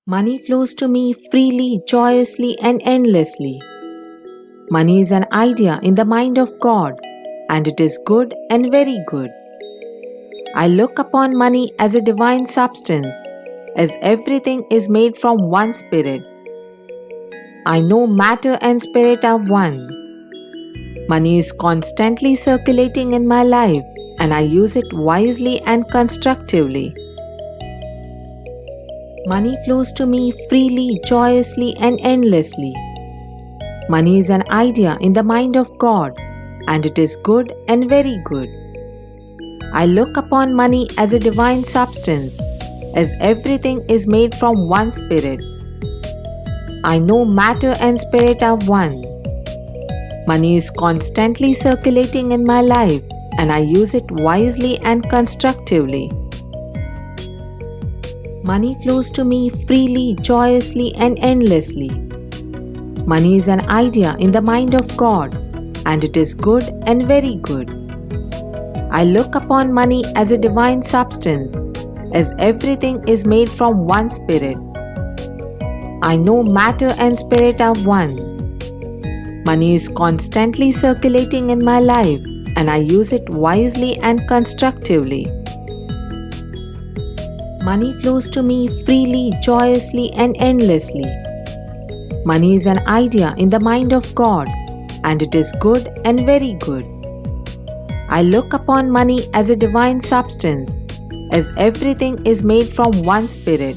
Money flows to me freely, joyously, and endlessly. Money is an idea in the mind of God, and it is good and very good. I look upon money as a divine substance, as everything is made from one spirit. I know matter and spirit are one. Money is constantly circulating in my life, and I use it wisely and constructively. Money flows to me freely, joyously, and endlessly. Money is an idea in the mind of God, and it is good and very good. I look upon money as a divine substance, as everything is made from one spirit. I know matter and spirit are one. Money is constantly circulating in my life, and I use it wisely and constructively. Money flows to me freely, joyously, and endlessly. Money is an idea in the mind of God, and it is good and very good. I look upon money as a divine substance, as everything is made from one spirit. I know matter and spirit are one. Money is constantly circulating in my life, and I use it wisely and constructively. Money flows to me freely, joyously, and endlessly. Money is an idea in the mind of God, and it is good and very good. I look upon money as a divine substance, as everything is made from one spirit.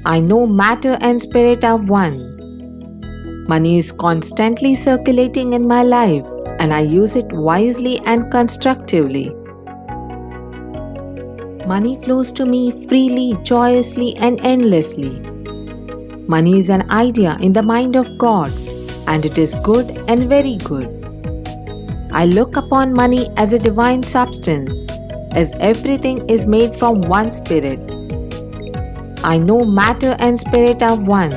I know matter and spirit are one. Money is constantly circulating in my life, and I use it wisely and constructively. Money flows to me freely, joyously, and endlessly. Money is an idea in the mind of God, and it is good and very good. I look upon money as a divine substance, as everything is made from one spirit. I know matter and spirit are one.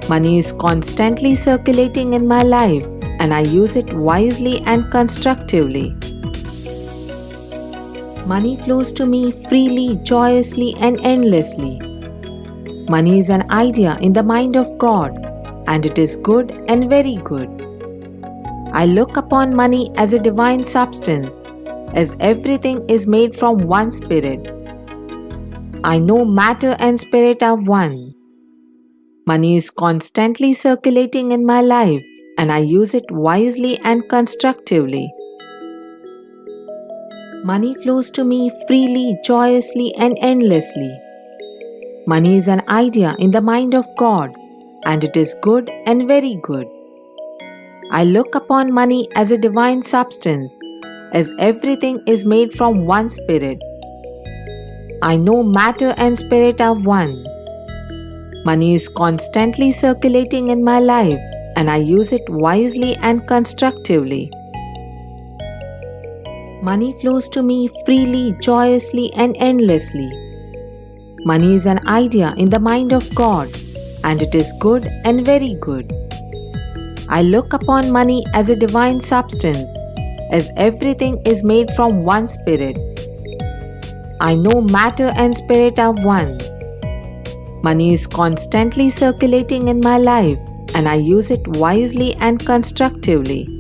Money is constantly circulating in my life, and I use it wisely and constructively. Money flows to me freely, joyously, and endlessly. Money is an idea in the mind of God, and it is good and very good. I look upon money as a divine substance, as everything is made from one spirit. I know matter and spirit are one. Money is constantly circulating in my life, and I use it wisely and constructively. Money flows to me freely, joyously, and endlessly. Money is an idea in the mind of God, and it is good and very good. I look upon money as a divine substance, as everything is made from one spirit. I know matter and spirit are one. Money is constantly circulating in my life, and I use it wisely and constructively. Money flows to me freely, joyously, and endlessly. Money is an idea in the mind of God, and it is good and very good. I look upon money as a divine substance, as everything is made from one spirit. I know matter and spirit are one. Money is constantly circulating in my life, and I use it wisely and constructively.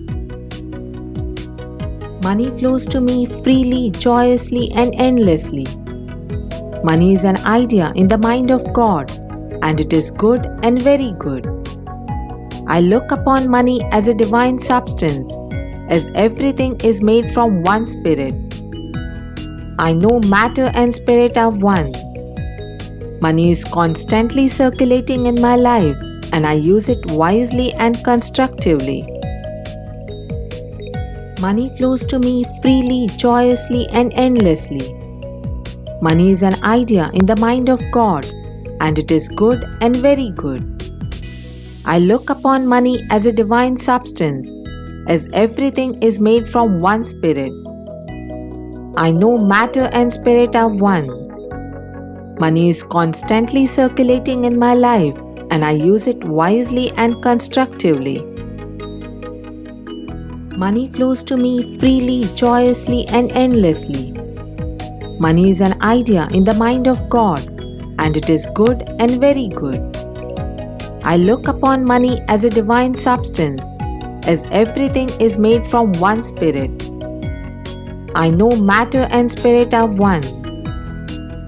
Money flows to me freely, joyously, and endlessly. Money is an idea in the mind of God, and it is good and very good. I look upon money as a divine substance, as everything is made from one spirit. I know matter and spirit are one. Money is constantly circulating in my life, and I use it wisely and constructively. Money flows to me freely, joyously, and endlessly. Money is an idea in the mind of God, and it is good and very good. I look upon money as a divine substance, as everything is made from one spirit. I know matter and spirit are one. Money is constantly circulating in my life, and I use it wisely and constructively. Money flows to me freely, joyously, and endlessly. Money is an idea in the mind of God, and it is good and very good. I look upon money as a divine substance, as everything is made from one spirit. I know matter and spirit are one.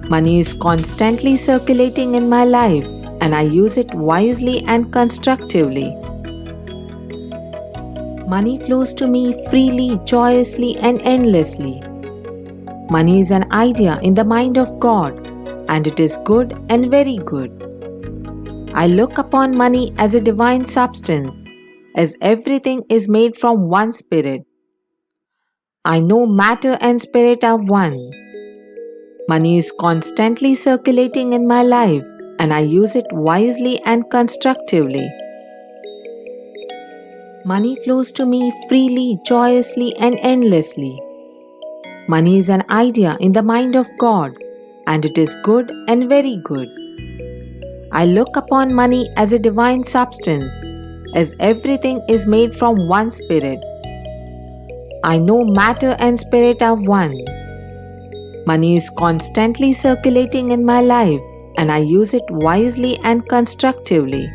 Money is constantly circulating in my life, and I use it wisely and constructively. Money flows to me freely, joyously, and endlessly. Money is an idea in the mind of God, and it is good and very good. I look upon money as a divine substance, as everything is made from one spirit. I know matter and spirit are one. Money is constantly circulating in my life, and I use it wisely and constructively. Money flows to me freely, joyously, and endlessly. Money is an idea in the mind of God, and it is good and very good. I look upon money as a divine substance, as everything is made from one spirit. I know matter and spirit are one. Money is constantly circulating in my life, and I use it wisely and constructively.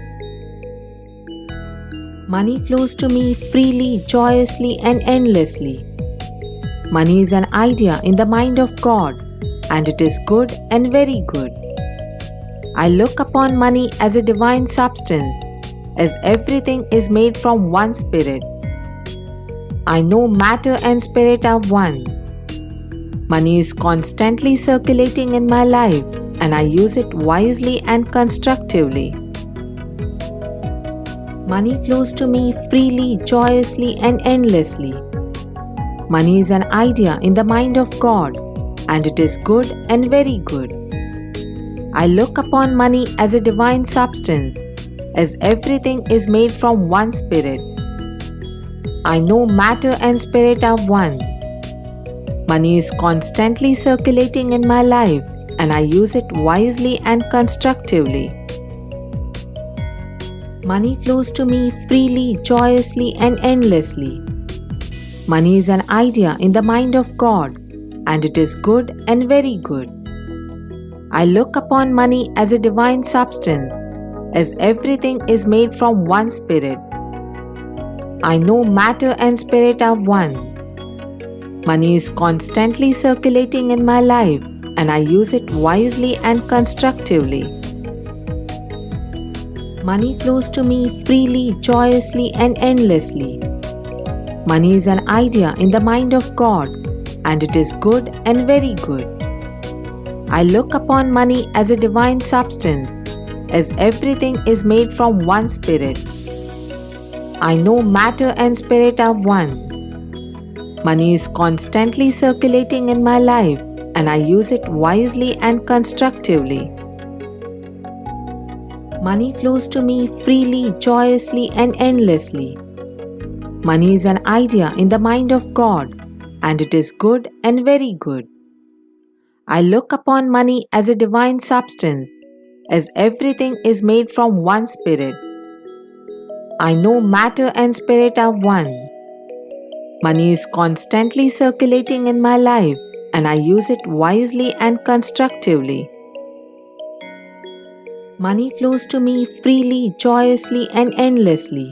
Money flows to me freely, joyously, and endlessly. Money is an idea in the mind of God, and it is good and very good. I look upon money as a divine substance, as everything is made from one spirit. I know matter and spirit are one. Money is constantly circulating in my life, and I use it wisely and constructively. Money flows to me freely, joyously, and endlessly. Money is an idea in the mind of God, and it is good and very good. I look upon money as a divine substance, as everything is made from one spirit. I know matter and spirit are one. Money is constantly circulating in my life, and I use it wisely and constructively. Money flows to me freely, joyously, and endlessly. Money is an idea in the mind of God, and it is good and very good. I look upon money as a divine substance, as everything is made from one spirit. I know matter and spirit are one. Money is constantly circulating in my life, and I use it wisely and constructively. Money flows to me freely, joyously, and endlessly. Money is an idea in the mind of God, and it is good and very good. I look upon money as a divine substance, as everything is made from one spirit. I know matter and spirit are one. Money is constantly circulating in my life, and I use it wisely and constructively. Money flows to me freely, joyously, and endlessly. Money is an idea in the mind of God, and it is good and very good. I look upon money as a divine substance, as everything is made from one spirit. I know matter and spirit are one. Money is constantly circulating in my life, and I use it wisely and constructively. Money flows to me freely, joyously, and endlessly.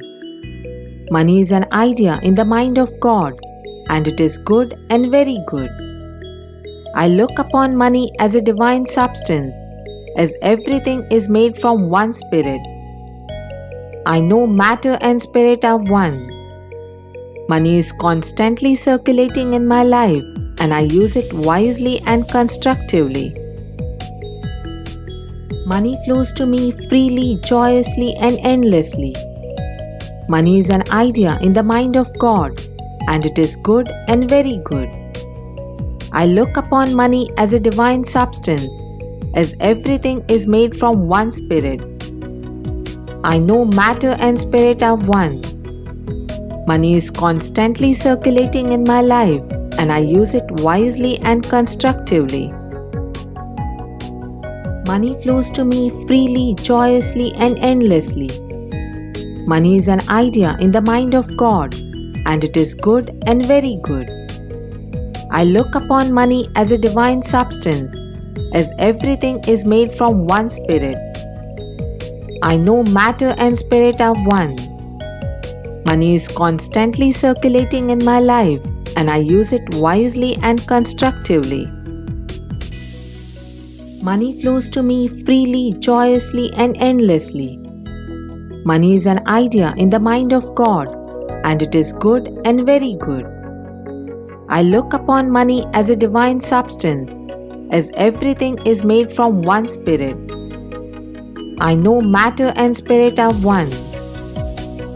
Money is an idea in the mind of God, and it is good and very good. I look upon money as a divine substance, as everything is made from one spirit. I know matter and spirit are one. Money is constantly circulating in my life, and I use it wisely and constructively. Money flows to me freely, joyously, and endlessly. Money is an idea in the mind of God, and it is good and very good. I look upon money as a divine substance, as everything is made from one spirit. I know matter and spirit are one. Money is constantly circulating in my life, and I use it wisely and constructively. Money flows to me freely, joyously, and endlessly. Money is an idea in the mind of God, and it is good and very good. I look upon money as a divine substance, as everything is made from one spirit. I know matter and spirit are one. Money is constantly circulating in my life, and I use it wisely and constructively. Money flows to me freely, joyously, and endlessly. Money is an idea in the mind of God, and it is good and very good. I look upon money as a divine substance, as everything is made from one spirit. I know matter and spirit are one.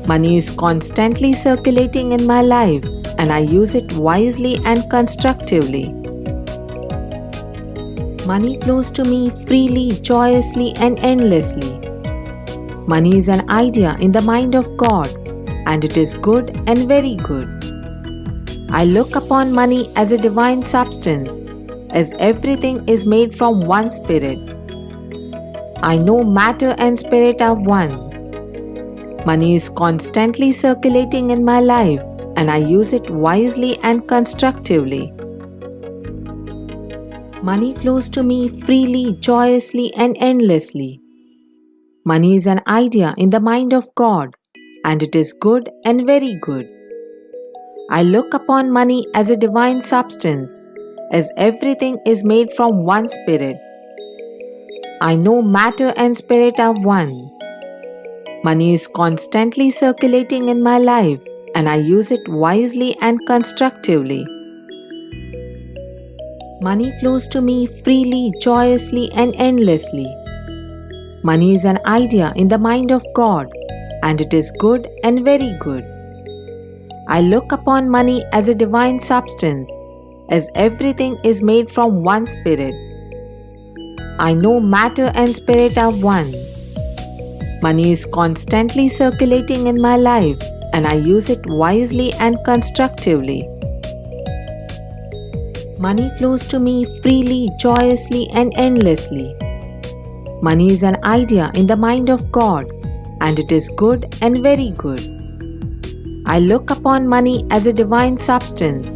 Money is constantly circulating in my life, and I use it wisely and constructively. Money flows to me freely, joyously, and endlessly. Money is an idea in the mind of God, and it is good and very good. I look upon money as a divine substance, as everything is made from one spirit. I know matter and spirit are one. Money is constantly circulating in my life, and I use it wisely and constructively. Money flows to me freely, joyously, and endlessly. Money is an idea in the mind of God, and it is good and very good. I look upon money as a divine substance, as everything is made from one spirit. I know matter and spirit are one. Money is constantly circulating in my life, and I use it wisely and constructively. Money flows to me freely, joyously, and endlessly. Money is an idea in the mind of God, and it is good and very good. I look upon money as a divine substance, as everything is made from one spirit. I know matter and spirit are one. Money is constantly circulating in my life, and I use it wisely and constructively. Money flows to me freely, joyously, and endlessly. Money is an idea in the mind of God, and it is good and very good. I look upon money as a divine substance,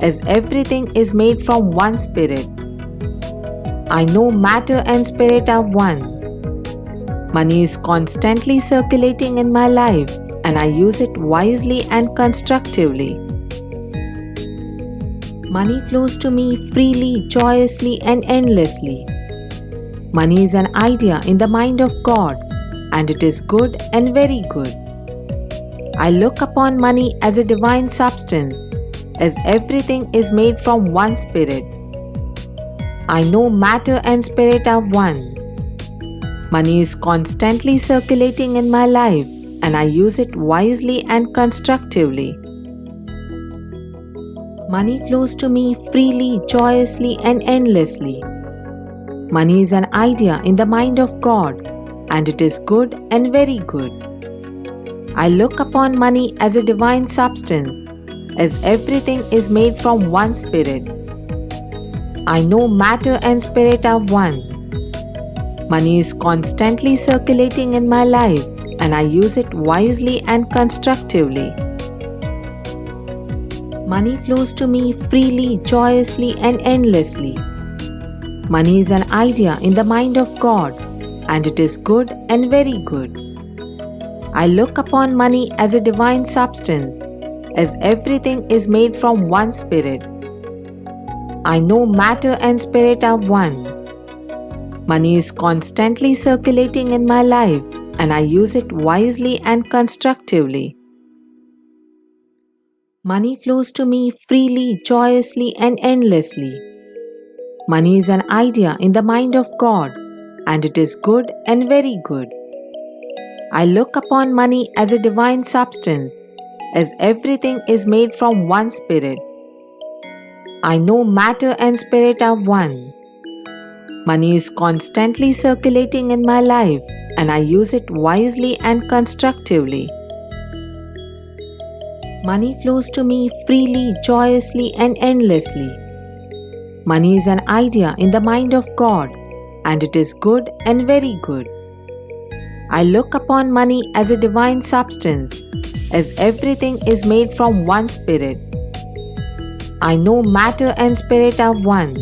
as everything is made from one spirit. I know matter and spirit are one. Money is constantly circulating in my life, and I use it wisely and constructively. Money flows to me freely, joyously, and endlessly. Money is an idea in the mind of God, and it is good and very good. I look upon money as a divine substance, as everything is made from one spirit. I know matter and spirit are one. Money is constantly circulating in my life, and I use it wisely and constructively. Money flows to me freely, joyously, and endlessly. Money is an idea in the mind of God, and it is good and very good. I look upon money as a divine substance, as everything is made from one spirit. I know matter and spirit are one. Money is constantly circulating in my life, and I use it wisely and constructively. Money flows to me freely, joyously, and endlessly. Money is an idea in the mind of God, and it is good and very good. I look upon money as a divine substance, as everything is made from one spirit. I know matter and spirit are one. Money is constantly circulating in my life, and I use it wisely and constructively. Money flows to me freely, joyously, and endlessly. Money is an idea in the mind of God, and it is good and very good. I look upon money as a divine substance, as everything is made from one spirit. I know matter and spirit are one. Money is constantly circulating in my life, and I use it wisely and constructively. Money flows to me freely, joyously, and endlessly. Money is an idea in the mind of God, and it is good and very good. I look upon money as a divine substance, as everything is made from one spirit. I know matter and spirit are one.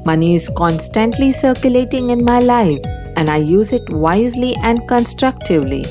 Money is constantly circulating in my life and I use it wisely and constructively.